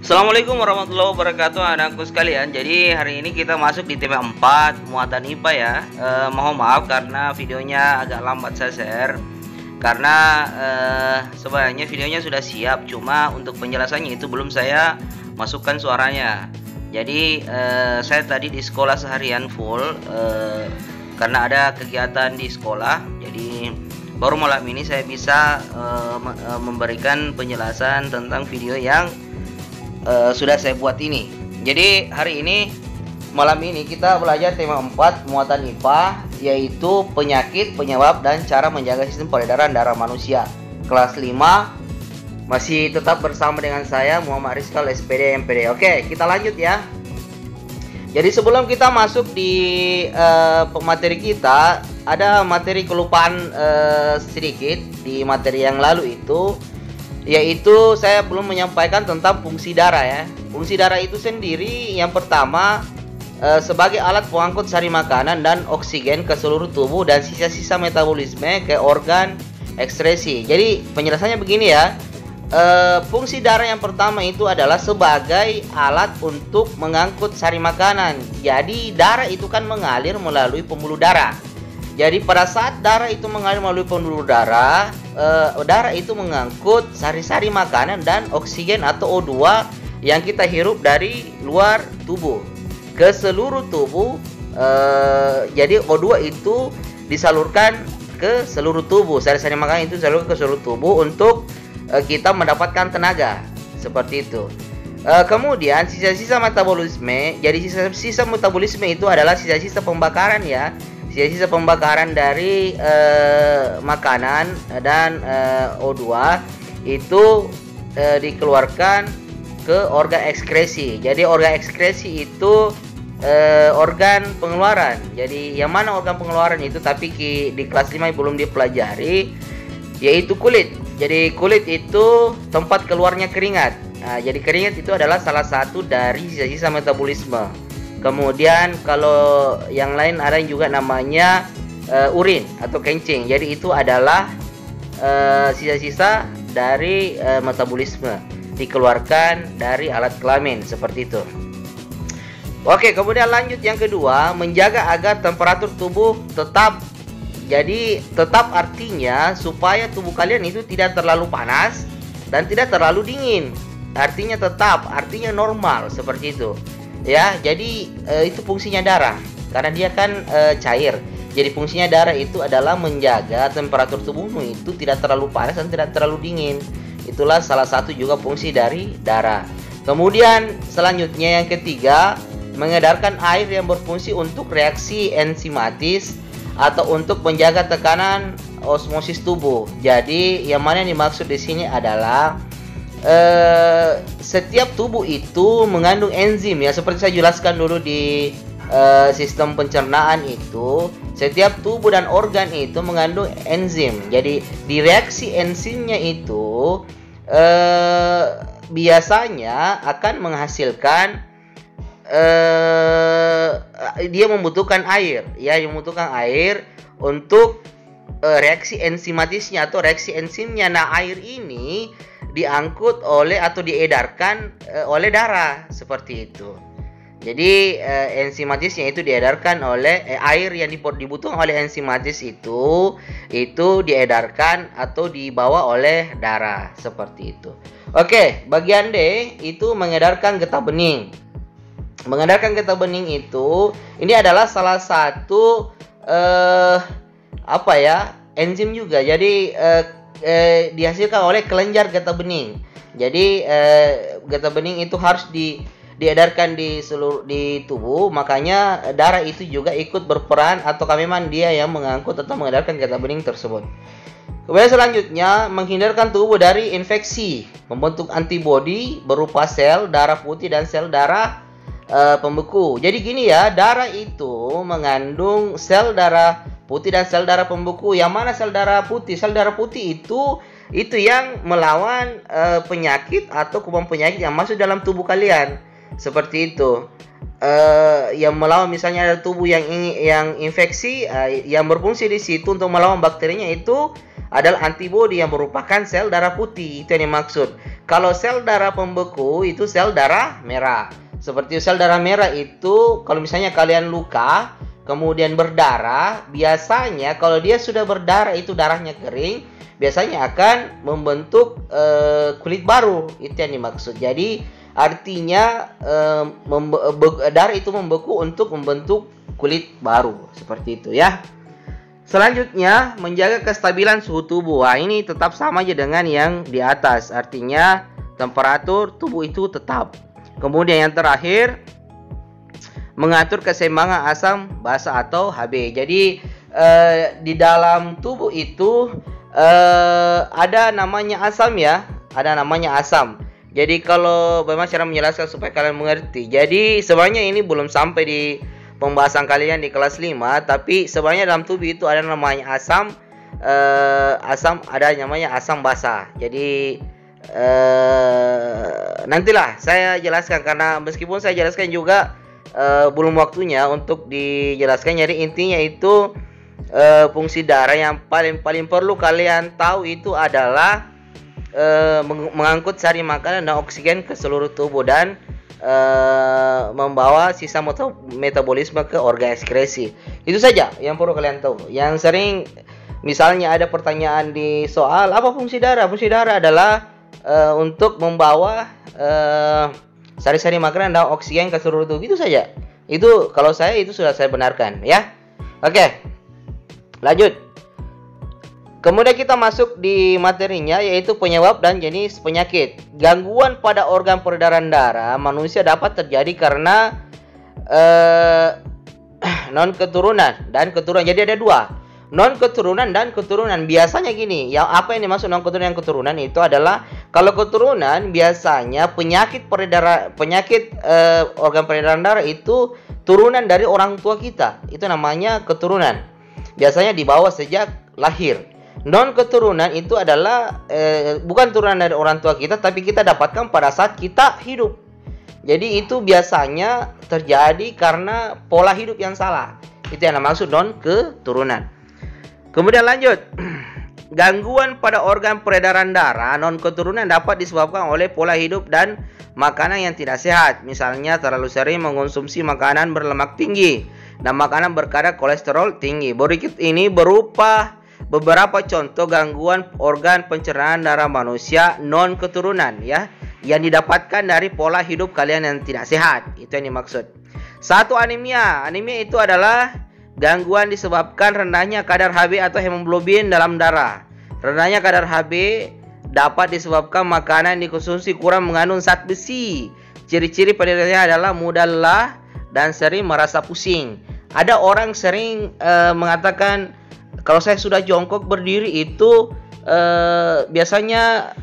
Assalamualaikum warahmatullahi wabarakatuh anakku sekalian. Jadi hari ini kita masuk di tema 4 muatan IPA ya. Mohon maaf karena videonya agak lambat saya share. Karena sebenarnya videonya sudah siap, cuma untuk penjelasannya itu belum saya masukkan suaranya. Jadi saya tadi di sekolah seharian full karena ada kegiatan di sekolah. Jadi baru malam ini saya bisa memberikan penjelasan tentang video yang sudah saya buat ini. Jadi hari ini malam ini kita belajar tema 4 muatan IPA, yaitu penyakit, penyebab, dan cara menjaga sistem peredaran darah manusia. Kelas 5 masih tetap bersama dengan saya Muhammad Rizkal SPD MPD. Oke, kita lanjut ya. Jadi sebelum kita masuk di materi kita, ada materi kelupaan sedikit di materi yang lalu itu, yaitu saya belum menyampaikan tentang fungsi darah ya. Fungsi darah itu sendiri yang pertama sebagai alat pengangkut sari makanan dan oksigen ke seluruh tubuh dan sisa-sisa metabolisme ke organ ekskresi. Jadi penjelasannya begini ya. Fungsi darah yang pertama itu adalah sebagai alat untuk mengangkut sari makanan. Jadi darah itu kan mengalir melalui pembuluh darah. Jadi pada saat darah itu mengalir melalui pembuluh darah, darah itu mengangkut sari-sari makanan dan oksigen atau O2 yang kita hirup dari luar tubuh ke seluruh tubuh. Jadi O2 itu disalurkan ke seluruh tubuh, sari-sari makanan itu disalurkan ke seluruh tubuh untuk kita mendapatkan tenaga, seperti itu. Kemudian sisa-sisa metabolisme. Jadi sisa-sisa metabolisme itu adalah sisa-sisa pembakaran ya. Sisa-sisa pembakaran dari makanan dan O2 itu dikeluarkan ke organ ekskresi. Jadi organ ekskresi itu organ pengeluaran. Jadi yang mana organ pengeluaran itu, tapi di kelas 5 belum dipelajari, yaitu kulit. Jadi kulit itu tempat keluarnya keringat. Nah, jadi keringat itu adalah salah satu dari sisa-sisa metabolisme. Kemudian kalau yang lain ada juga namanya urin atau kencing. Jadi itu adalah sisa-sisa dari metabolisme, dikeluarkan dari alat kelamin, seperti itu. Oke, kemudian lanjut yang kedua, menjaga agar temperatur tubuh tetap. Jadi tetap artinya supaya tubuh kalian itu tidak terlalu panas dan tidak terlalu dingin. Artinya tetap, artinya normal, seperti itu. Ya, jadi itu fungsinya darah karena dia kan cair. Jadi fungsinya darah itu adalah menjaga temperatur tubuhmu itu tidak terlalu panas dan tidak terlalu dingin. Itulah salah satu juga fungsi dari darah. Kemudian selanjutnya yang ketiga, mengedarkan air yang berfungsi untuk reaksi enzimatis atau untuk menjaga tekanan osmosis tubuh. Jadi yang mana yang dimaksud di sini adalah setiap tubuh itu mengandung enzim ya, seperti saya jelaskan dulu di sistem pencernaan itu. Setiap tubuh dan organ itu mengandung enzim. Jadi di reaksi enzimnya itu biasanya akan menghasilkan dia membutuhkan air ya, membutuhkan air untuk reaksi enzimatisnya atau reaksi enzimnya. Nah, air ini diangkut oleh atau diedarkan oleh darah, seperti itu. Jadi enzimatisnya itu diedarkan oleh air yang dibutuhkan oleh enzimatis itu diedarkan atau dibawa oleh darah, seperti itu. Oke, bagian D itu mengedarkan getah bening. Mengedarkan getah bening itu ini adalah salah satu enzim juga. Jadi dihasilkan oleh kelenjar getah bening. Jadi getah bening itu harus diedarkan di tubuh, makanya darah itu juga ikut berperan atau memang dia yang mengangkut atau mengedarkan getah bening tersebut. Kemudian selanjutnya, menghindarkan tubuh dari infeksi, membentuk antibodi berupa sel darah putih dan sel darah pembeku. Jadi gini ya, darah itu mengandung sel darah putih dan sel darah pembeku. Yang mana sel darah putih? Sel darah putih itu yang melawan penyakit atau kuman penyakit yang masuk dalam tubuh kalian. Seperti itu. Yang melawan, misalnya ada tubuh yang infeksi, yang berfungsi di situ untuk melawan bakterinya itu adalah antibodi yang merupakan sel darah putih. Itu yang dimaksud. Kalau sel darah pembeku itu sel darah merah. Seperti sel darah merah itu kalau misalnya kalian luka kemudian berdarah, biasanya kalau dia sudah berdarah itu darahnya kering, biasanya akan membentuk kulit baru. Itu yang dimaksud. Jadi artinya darah itu membeku untuk membentuk kulit baru. Seperti itu ya. Selanjutnya, menjaga kestabilan suhu tubuh. Wah, ini tetap sama aja dengan yang di atas. Artinya temperatur tubuh itu tetap. Kemudian yang terakhir, mengatur keseimbangan asam basa atau HB. Jadi di dalam tubuh itu ada namanya asam ya. Ada namanya asam. Jadi kalau bagaimana cara menjelaskan supaya kalian mengerti. Jadi sebenarnya ini belum sampai di pembahasan kalian di kelas 5, tapi sebenarnya dalam tubuh itu ada namanya asam, ada namanya asam basa. Jadi nantilah saya jelaskan, karena meskipun saya jelaskan juga belum waktunya untuk dijelaskan. Jadi intinya itu fungsi darah yang paling perlu kalian tahu itu adalah mengangkut sari makanan dan oksigen ke seluruh tubuh dan membawa sisa metabolisme ke organ ekskresi. Itu saja yang perlu kalian tahu. Yang sering misalnya ada pertanyaan di soal apa fungsi darah? Fungsi darah adalah untuk membawa sari-sari makanan dan oksigen ke seluruh tubuh. Itu saja. Itu kalau saya itu sudah saya benarkan ya. Oke. Lanjut. Kemudian kita masuk di materinya, yaitu penyebab dan jenis penyakit. Gangguan pada organ peredaran darah manusia dapat terjadi karena non keturunan dan keturunan. Jadi ada dua, non keturunan dan keturunan. Biasanya gini, yang apa yang dimaksud non keturunan dan keturunan itu adalah kalau keturunan biasanya penyakit organ peredaran darah itu turunan dari orang tua kita. Itu namanya keturunan. Biasanya dibawa sejak lahir. Non keturunan itu adalah bukan turunan dari orang tua kita, tapi kita dapatkan pada saat kita hidup. Jadi itu biasanya terjadi karena pola hidup yang salah. Itu yang maksud non keturunan. Kemudian lanjut. Gangguan pada organ peredaran darah non keturunan dapat disebabkan oleh pola hidup dan makanan yang tidak sehat. Misalnya terlalu sering mengonsumsi makanan berlemak tinggi dan makanan berkadar kolesterol tinggi. Berikut ini berupa beberapa contoh gangguan organ pencernaan darah manusia non keturunan ya, yang didapatkan dari pola hidup kalian yang tidak sehat. Itu yang dimaksud. 1. Anemia. Anemia itu adalah gangguan disebabkan rendahnya kadar Hb atau hemoglobin dalam darah. Rendahnya kadar Hb dapat disebabkan makanan yang dikonsumsi kurang mengandung zat besi. Ciri-ciri penderitanya adalah mudah lelah dan sering merasa pusing. Ada orang sering mengatakan, kalau saya sudah jongkok berdiri itu biasanya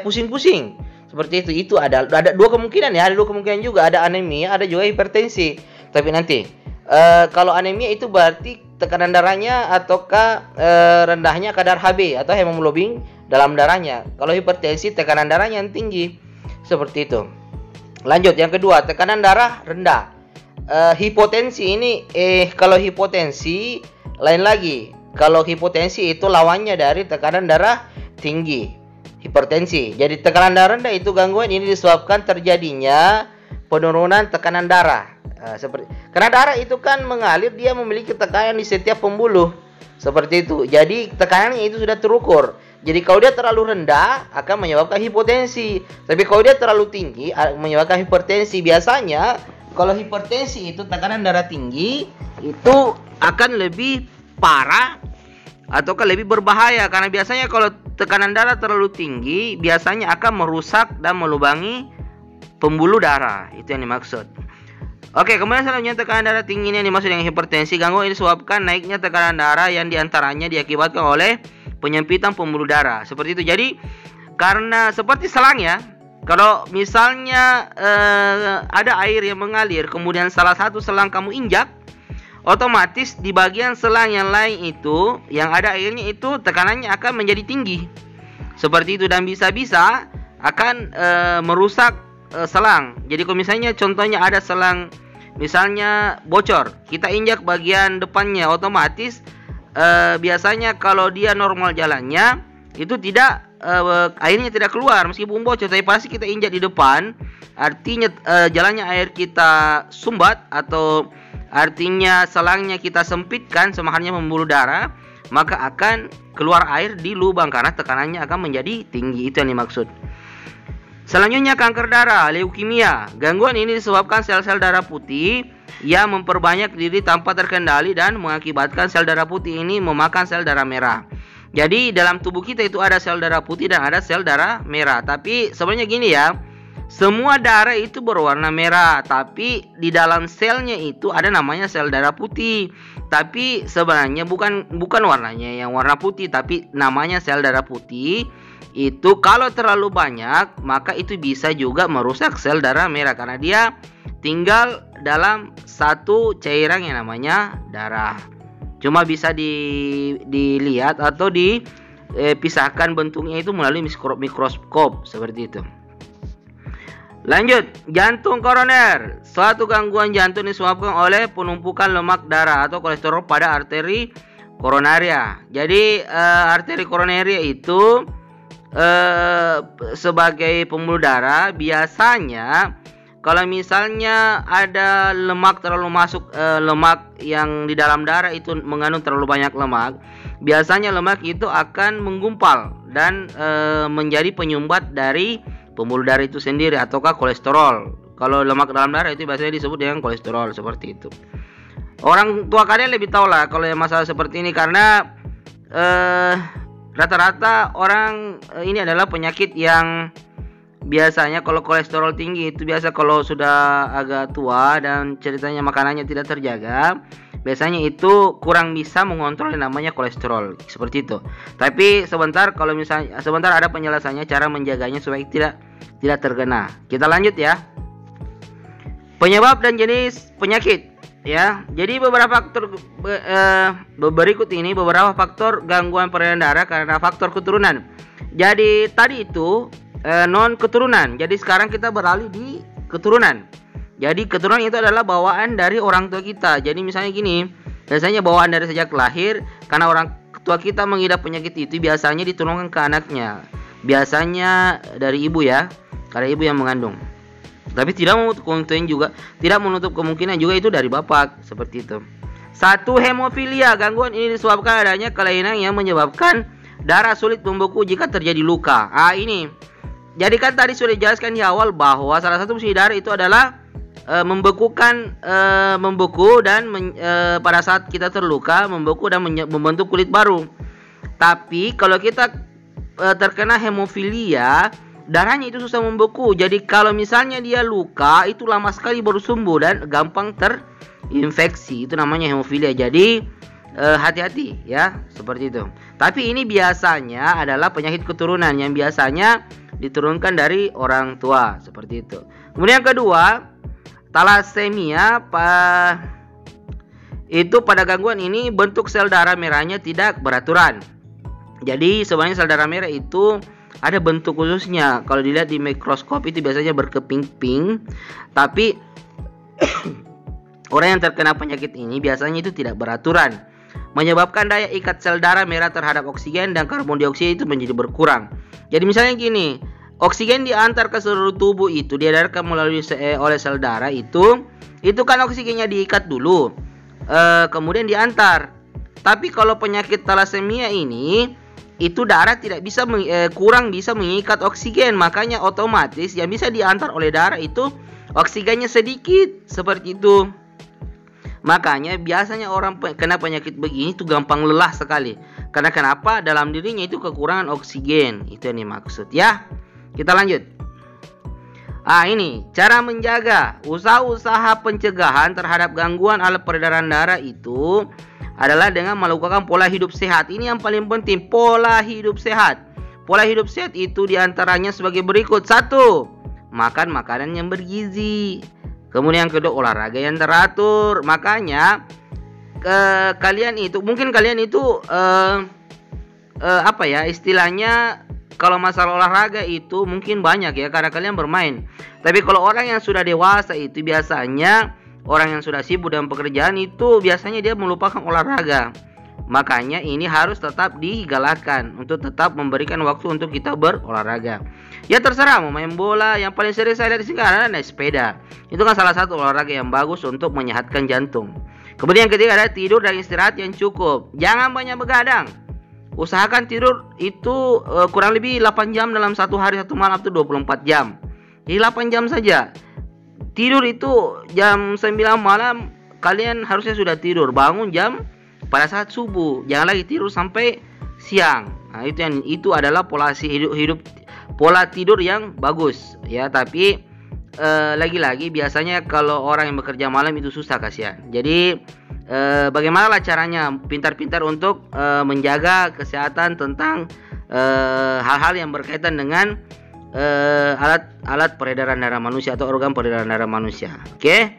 pusing-pusing. Seperti itu. Itu ada dua kemungkinan ya, ada dua kemungkinan juga, ada anemia, ada juga hipertensi. Tapi nanti kalau anemia itu berarti tekanan darahnya ataukah rendahnya kadar Hb atau hemoglobin dalam darahnya. Kalau hipertensi tekanan darahnya yang tinggi. Seperti itu. Lanjut yang kedua, tekanan darah rendah. Hipotensi ini kalau hipotensi lain lagi. Kalau hipotensi itu lawannya dari tekanan darah tinggi, hipertensi. Jadi tekanan darah rendah itu gangguan ini disebabkan terjadinya penurunan tekanan darah. Karena darah itu kan mengalir, dia memiliki tekanan di setiap pembuluh. Seperti itu. Jadi tekanannya itu sudah terukur. Jadi kalau dia terlalu rendah akan menyebabkan hipotensi. Tapi kalau dia terlalu tinggi menyebabkan hipertensi. Biasanya kalau hipertensi itu tekanan darah tinggi itu akan lebih parah ataukah lebih berbahaya, karena biasanya kalau tekanan darah terlalu tinggi biasanya akan merusak dan melubangi pembuluh darah. Itu yang dimaksud. Oke, kemudian selanjutnya tekanan darah tinggi ini yang dimaksud dengan hipertensi. Gangguan ini disebabkan naiknya tekanan darah yang diantaranya diakibatkan oleh penyempitan pembuluh darah. Seperti itu. Jadi karena seperti selang ya, kalau misalnya ada air yang mengalir, kemudian salah satu selang kamu injak, otomatis di bagian selang yang lain itu yang ada airnya itu tekanannya akan menjadi tinggi. Seperti itu, dan bisa-bisa akan merusak selang. Jadi kalau misalnya contohnya ada selang misalnya bocor, kita injak bagian depannya, otomatis biasanya kalau dia normal jalannya itu tidak airnya tidak keluar meskipun bocor, tapi pasti kita injak di depan, artinya jalannya air kita sumbat atau artinya selangnya kita sempitkan semaharnya membuluh darah, maka akan keluar air di lubang karena tekanannya akan menjadi tinggi. Itu yang dimaksud. Selanjutnya kanker darah, leukemia. Gangguan ini disebabkan sel-sel darah putih yang memperbanyak diri tanpa terkendali dan mengakibatkan sel darah putih ini memakan sel darah merah. Jadi dalam tubuh kita itu ada sel darah putih dan ada sel darah merah. Tapi sebenarnya gini ya, semua darah itu berwarna merah, tapi di dalam selnya itu ada namanya sel darah putih. Tapi sebenarnya bukan warnanya yang warna putih, tapi namanya sel darah putih. Itu kalau terlalu banyak maka itu bisa juga merusak sel darah merah karena dia tinggal dalam satu cairan yang namanya darah. Cuma bisa dilihat atau dipisahkan bentuknya itu melalui mikroskop seperti itu. Lanjut, jantung koroner. Suatu gangguan jantung disebabkan oleh penumpukan lemak darah atau kolesterol pada arteri koronaria. Jadi arteri koronaria itu sebagai pembuluh darah. Biasanya kalau misalnya ada lemak terlalu masuk, lemak yang di dalam darah itu mengandung terlalu banyak lemak, biasanya lemak itu akan menggumpal dan menjadi penyumbat dari pembuluh darah itu sendiri ataukah kolesterol. Kalau lemak dalam darah itu biasanya disebut dengan kolesterol, seperti itu. Orang tua kalian lebih tahu lah kalau yang masalah seperti ini, karena rata-rata orang ini adalah penyakit yang biasanya kalau kolesterol tinggi itu biasa kalau sudah agak tua dan ceritanya makanannya tidak terjaga, biasanya itu kurang bisa mengontrol yang namanya kolesterol, seperti itu. Tapi sebentar ada penjelasannya cara menjaganya supaya tidak terkena. Kita lanjut ya. Penyebab dan jenis penyakit. Ya, jadi beberapa faktor berikut ini beberapa faktor gangguan peredaran darah karena faktor keturunan. Jadi tadi itu non keturunan. Jadi sekarang kita beralih di keturunan. Jadi keturunan itu adalah bawaan dari orang tua kita. Jadi misalnya gini, biasanya bawaan dari sejak lahir, karena orang tua kita mengidap penyakit itu biasanya diturunkan ke anaknya. Biasanya dari ibu ya, karena ibu yang mengandung. Tapi tidak menutup kemungkinan juga itu dari bapak, seperti itu. 1. Hemofilia. Gangguan ini disebabkan adanya kelainan yang menyebabkan darah sulit membeku jika terjadi luka. Ini. Jadi kan tadi sudah dijelaskan di awal bahwa salah satu fungsi darah itu adalah membeku dan pada saat kita terluka membeku dan membentuk kulit baru. Tapi kalau kita terkena hemofilia, darahnya itu susah membeku. Jadi kalau misalnya dia luka itu lama sekali baru sembuh dan gampang terinfeksi. Itu namanya hemofilia. Jadi hati-hati ya, seperti itu. Tapi ini biasanya adalah penyakit keturunan yang biasanya diturunkan dari orang tua, seperti itu. Kemudian yang kedua, talasemia. Itu pada gangguan ini bentuk sel darah merahnya tidak beraturan. Jadi sebenarnya sel darah merah itu ada bentuk khususnya. Kalau dilihat di mikroskop itu biasanya berkeping-keping. Tapi orang yang terkena penyakit ini biasanya itu tidak beraturan, menyebabkan daya ikat sel darah merah terhadap oksigen dan karbon dioksida itu menjadi berkurang. Jadi misalnya gini, oksigen diantar ke seluruh tubuh itu diedarkan melalui oleh sel darah itu kan oksigennya diikat dulu, kemudian diantar. Tapi kalau penyakit talasemia ini itu darah tidak bisa kurang bisa mengikat oksigen, makanya otomatis yang bisa diantar oleh darah itu oksigennya sedikit, seperti itu. Makanya biasanya orang kena penyakit begini itu gampang lelah sekali. Karena kenapa? Dalam dirinya itu kekurangan oksigen. Itu yang dimaksud ya. Kita lanjut. Ini cara menjaga. Usaha-usaha pencegahan terhadap gangguan alat peredaran darah itu adalah dengan melakukan pola hidup sehat. Ini yang paling penting, pola hidup sehat. Pola hidup sehat itu diantaranya sebagai berikut. 1. Makan makanan yang bergizi. Kemudian yang kedua, olahraga yang teratur. Makanya mungkin kalian itu istilahnya kalau masalah olahraga itu mungkin banyak ya karena kalian bermain. Tapi kalau orang yang sudah dewasa itu biasanya orang yang sudah sibuk dengan pekerjaan itu biasanya dia melupakan olahraga. Makanya ini harus tetap digalakkan untuk tetap memberikan waktu untuk kita berolahraga. Ya terserah mau main bola, yang paling sering saya lihat sekarang naik sepeda. Itu kan salah satu olahraga yang bagus untuk menyehatkan jantung. Kemudian yang ketiga adalah tidur dan istirahat yang cukup. Jangan banyak begadang. Usahakan tidur itu kurang lebih 8 jam dalam satu hari, satu malam itu 24 jam. Jadi 8 jam saja. Tidur itu jam 9 malam kalian harusnya sudah tidur. Bangun jam pada saat subuh. Jangan lagi tidur sampai siang. Nah, itu adalah pola pola tidur yang bagus ya. Tapi lagi-lagi biasanya kalau orang yang bekerja malam itu susah, kasihan. Jadi bagaimana caranya pintar-pintar untuk menjaga kesehatan tentang hal-hal yang berkaitan dengan alat peredaran darah manusia atau organ peredaran darah manusia. Oke,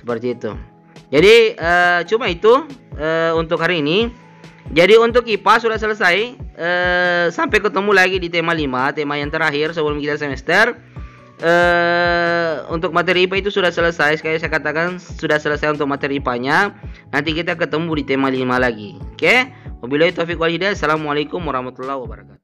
seperti itu. Jadi cuma itu untuk hari ini. Jadi untuk IPA sudah selesai. Sampai ketemu lagi di tema 5, tema yang terakhir sebelum kita semester. Untuk materi IPA itu sudah selesai. Sekali saya katakan sudah selesai untuk materi IPA-nya. Nanti kita ketemu di tema 5 lagi. Oke? Wabillahi taufiq wal hidayah. Assalamualaikum warahmatullahi wabarakatuh.